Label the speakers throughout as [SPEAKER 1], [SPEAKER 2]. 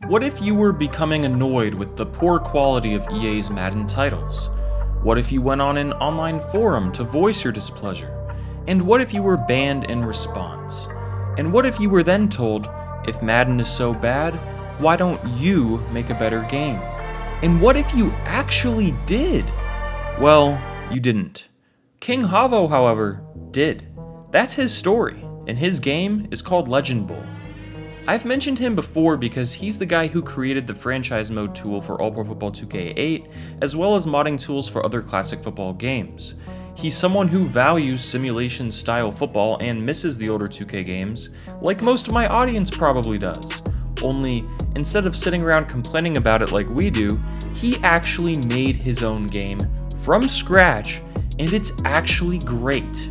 [SPEAKER 1] What if you were becoming annoyed with the poor quality of EA's Madden titles? What if you went on an online forum to voice your displeasure? And what if you were banned in response? And what if you were then told, if Madden is so bad, why don't you make a better game? And what if you actually did? Well, you didn't. King Javo, however, did. That's his story, and his game is called Legend Bowl. I've mentioned him before because he's the guy who created the franchise mode tool for All Pro Football 2K8, as well as modding tools for other classic football games. He's someone who values simulation-style football and misses the older 2K games, like most of my audience probably does. Only, instead of sitting around complaining about it like we do, he actually made his own game from scratch, and it's actually great.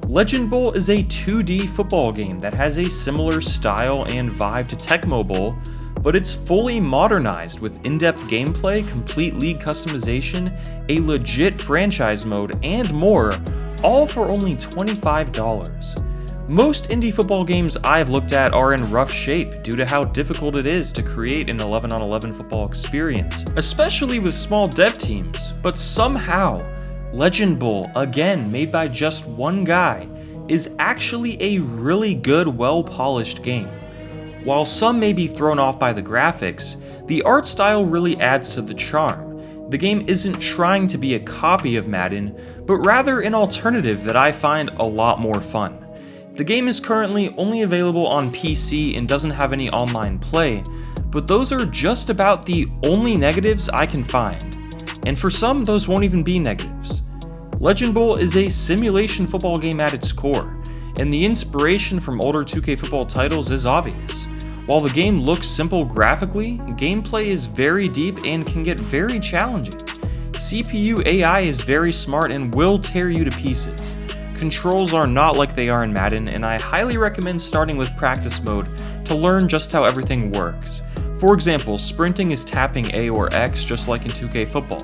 [SPEAKER 1] Legend Bowl is a 2D football game that has a similar style and vibe to Tecmo Bowl, but it's fully modernized with in-depth gameplay, complete league customization, a legit franchise mode, and more, all for only $25. Most indie football games I've looked at are in rough shape due to how difficult it is to create an 11-on-11 football experience, especially with small dev teams, but somehow, Legend Bowl, again made by just one guy, is actually a really good, well-polished game. While some may be thrown off by the graphics, the art style really adds to the charm. The game isn't trying to be a copy of Madden, but rather an alternative that I find a lot more fun. The game is currently only available on PC and doesn't have any online play, but those are just about the only negatives I can find. And for some, those won't even be negatives. Legend Bowl is a simulation football game at its core, and the inspiration from older 2K football titles is obvious. While the game looks simple graphically, gameplay is very deep and can get very challenging. CPU AI is very smart and will tear you to pieces. Controls are not like they are in Madden, and I highly recommend starting with practice mode to learn just how everything works. For example, sprinting is tapping A or X just like in 2K football.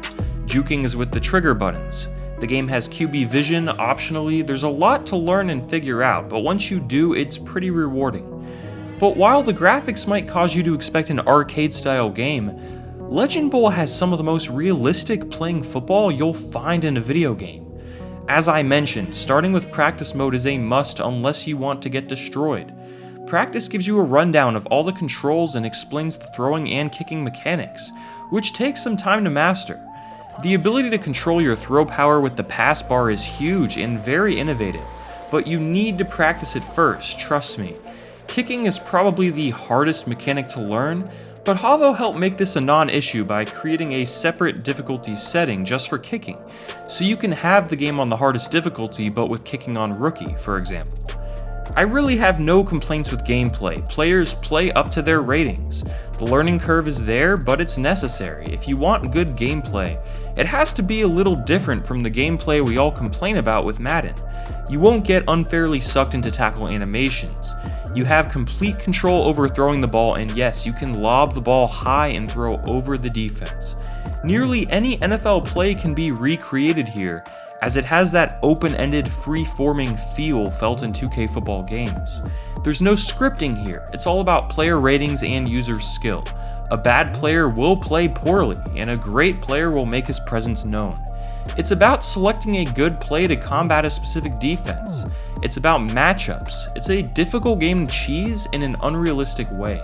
[SPEAKER 1] Juking is with the trigger buttons. The game has QB vision optionally. There's a lot to learn and figure out, but once you do, it's pretty rewarding. But while the graphics might cause you to expect an arcade-style game, Legend Bowl has some of the most realistic playing football you'll find in a video game. As I mentioned, starting with practice mode is a must unless you want to get destroyed. Practice gives you a rundown of all the controls and explains the throwing and kicking mechanics, which takes some time to master. The ability to control your throw power with the pass bar is huge and very innovative, but you need to practice it first, trust me. Kicking is probably the hardest mechanic to learn, but Javo helped make this a non-issue by creating a separate difficulty setting just for kicking, so you can have the game on the hardest difficulty but with kicking on rookie, for example. I really have no complaints with gameplay. Players play up to their ratings. The learning curve is there, but it's necessary. If you want good gameplay, it has to be a little different from the gameplay we all complain about with Madden. You won't get unfairly sucked into tackle animations. You have complete control over throwing the ball, and yes, you can lob the ball high and throw over the defense. Nearly any NFL play can be recreated here, as it has that open-ended, free-forming feel felt in 2K football games. There's no scripting here, it's all about player ratings and user skill. A bad player will play poorly, and a great player will make his presence known. It's about selecting a good play to combat a specific defense. It's about matchups. It's a difficult game to cheese in an unrealistic way.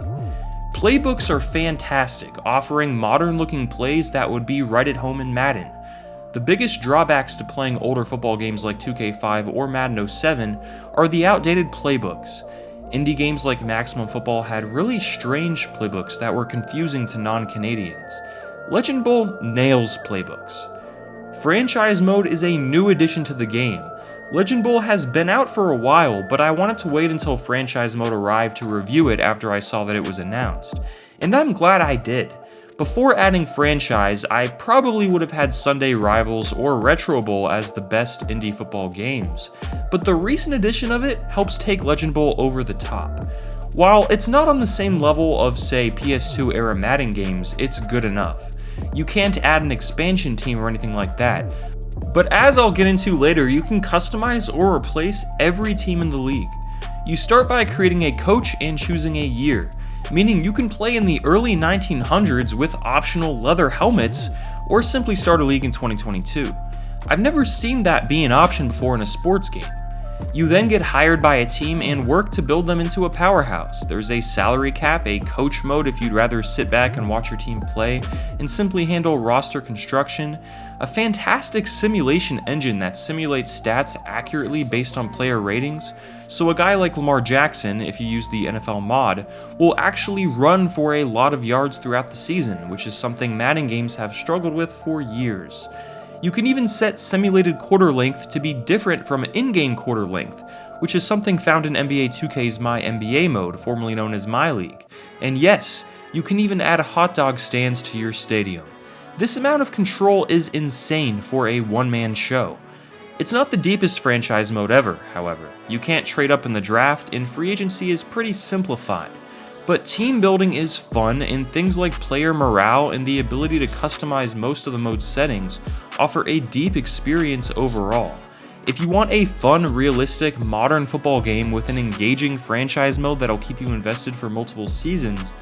[SPEAKER 1] Playbooks are fantastic, offering modern-looking plays that would be right at home in Madden. The biggest drawbacks to playing older football games like 2K5 or Madden 07 are the outdated playbooks. Indie games like Maximum Football had really strange playbooks that were confusing to non-Canadians. Legend Bowl nails playbooks. Franchise mode is a new addition to the game. Legend Bowl has been out for a while, but I wanted to wait until franchise mode arrived to review it after I saw that it was announced. And I'm glad I did. Before adding franchise, I probably would have had Sunday Rivals or Retro Bowl as the best indie football games, but the recent addition of it helps take Legend Bowl over the top. While it's not on the same level of, say, PS2 era Madden games, it's good enough. You can't add an expansion team or anything like that, but as I'll get into later, you can customize or replace every team in the league. You start by creating a coach and choosing a year. meaning you can play in the early 1900s with optional leather helmets, or simply start a league in 2022. I've never seen that be an option before in a sports game. You then get hired by a team and work to build them into a powerhouse. There's a salary cap, a coach mode if you'd rather sit back and watch your team play and simply handle roster construction, a fantastic simulation engine that simulates stats accurately based on player ratings, so a guy like Lamar Jackson, if you use the NFL mod, will actually run for a lot of yards throughout the season, which is something Madden games have struggled with for years. You can even set simulated quarter length to be different from in-game quarter length, which is something found in NBA 2K's My NBA mode, formerly known as My League. And yes, you can even add hot dog stands to your stadium. This amount of control is insane for a one-man show. It's not the deepest franchise mode ever, however. You can't trade up in the draft, and free agency is pretty simplified. But team building is fun, and things like player morale and the ability to customize most of the mode's settings offer a deep experience overall. If you want a fun, realistic, modern football game with an engaging franchise mode that'll keep you invested for multiple seasons,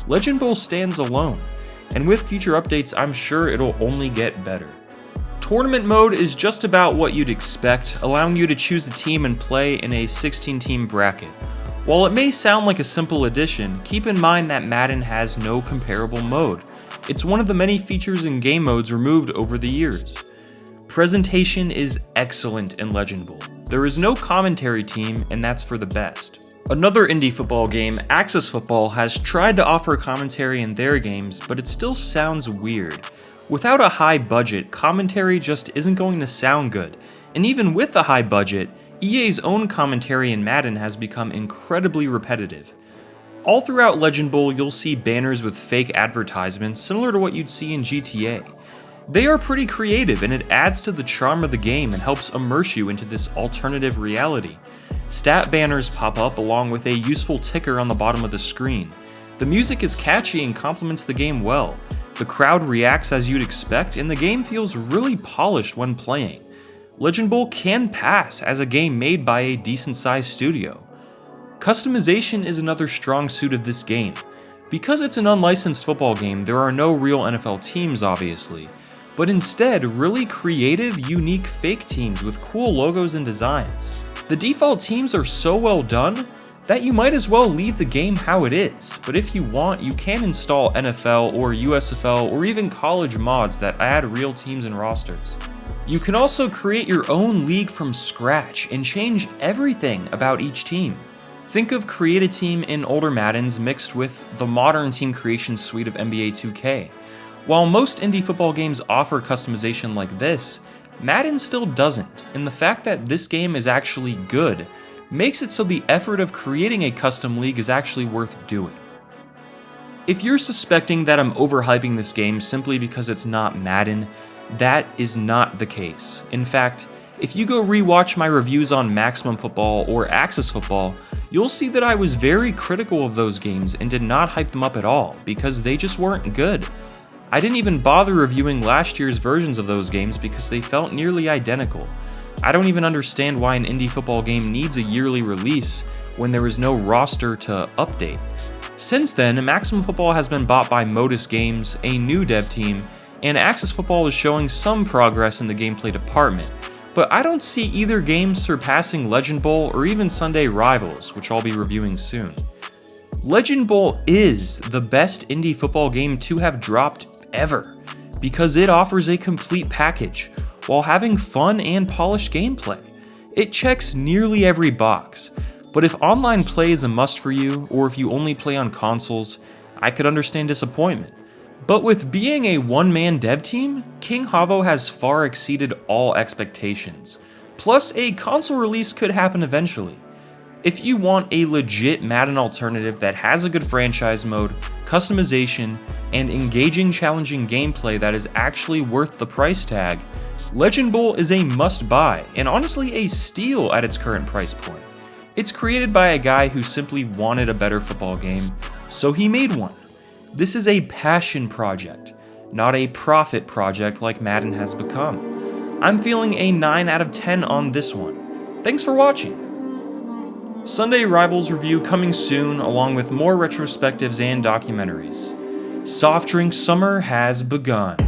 [SPEAKER 1] Legend Bowl stands alone. And with future updates, I'm sure it'll only get better. Tournament mode is just about what you'd expect, allowing you to choose a team and play in a 16-team bracket. While it may sound like a simple addition, keep in mind that Madden has no comparable mode. It's one of the many features in game modes removed over the years. Presentation is excellent in Legend Bowl. There is no commentary team, and that's for the best. Another indie football game, Axis Football, has tried to offer commentary in their games, but it still sounds weird. Without a high budget, commentary just isn't going to sound good, and even with a high budget, EA's own commentary in Madden has become incredibly repetitive. All throughout Legend Bowl, you'll see banners with fake advertisements similar to what you'd see in GTA. They are pretty creative, and it adds to the charm of the game and helps immerse you into this alternative reality. Stat banners pop up along with a useful ticker on the bottom of the screen. The music is catchy and complements the game well. The crowd reacts as you'd expect, and the game feels really polished when playing. Legend Bowl can pass as a game made by a decent-sized studio. Customization is another strong suit of this game. Because it's an unlicensed football game, there are no real NFL teams, obviously, but instead really creative, unique fake teams with cool logos and designs. The default teams are so well done that you might as well leave the game how it is, but if you want, you can install NFL or USFL or even college mods that add real teams and rosters. You can also create your own league from scratch and change everything about each team. Think of Create a Team in older Maddens mixed with the modern team creation suite of NBA 2K. While most indie football games offer customization like this, Madden still doesn't, and the fact that this game is actually good makes it so the effort of creating a custom league is actually worth doing. If you're suspecting that I'm overhyping this game simply because it's not Madden, that is not the case. In fact, if you go rewatch my reviews on Maximum Football or Axis Football, you'll see that I was very critical of those games and did not hype them up at all because they just weren't good. I didn't even bother reviewing last year's versions of those games because they felt nearly identical. I don't even understand why an indie football game needs a yearly release when there is no roster to update. Since then, Maximum Football has been bought by Modus Games, a new dev team, and Axis Football is showing some progress in the gameplay department, but I don't see either game surpassing Legend Bowl or even Sunday Rivals, which I'll be reviewing soon. Legend Bowl is the best indie football game to have dropped ever, because it offers a complete package, while having fun and polished gameplay. It checks nearly every box, but if online play is a must for you, or if you only play on consoles, I could understand disappointment. But with being a one-man dev team, King Javo has far exceeded all expectations. Plus, a console release could happen eventually. If you want a legit Madden alternative that has a good franchise mode, customization, and engaging, challenging gameplay that is actually worth the price tag, Legend Bowl is a must-buy, and honestly a steal at its current price point. It's created by a guy who simply wanted a better football game, so he made one. This is a passion project, not a profit project like Madden has become. I'm feeling a 9 out of 10 on this one. Thanks for watching. Sunday Rivals review coming soon, along with more retrospectives and documentaries. Soft Drink Summer has begun.